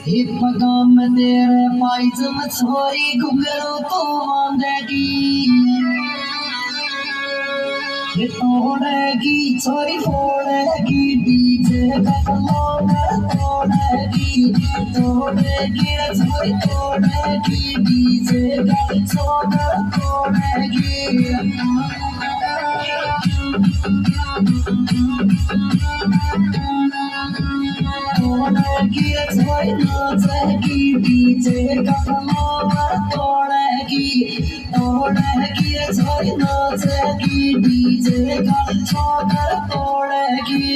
hip काम तेरे pies में छोरी घुंघरू तो मांगेगी तोड़ेगी छोरी फोड़ेगी डीजे कदमों में तोड़ेगी छोरी तोड़ेगी डीजे कदमों में तोड़ेगी छोरी नाचेगी डीजे कदमों में तोड़ेगी छोरी नाचेगी डीजे कदमों में तोड़ेगी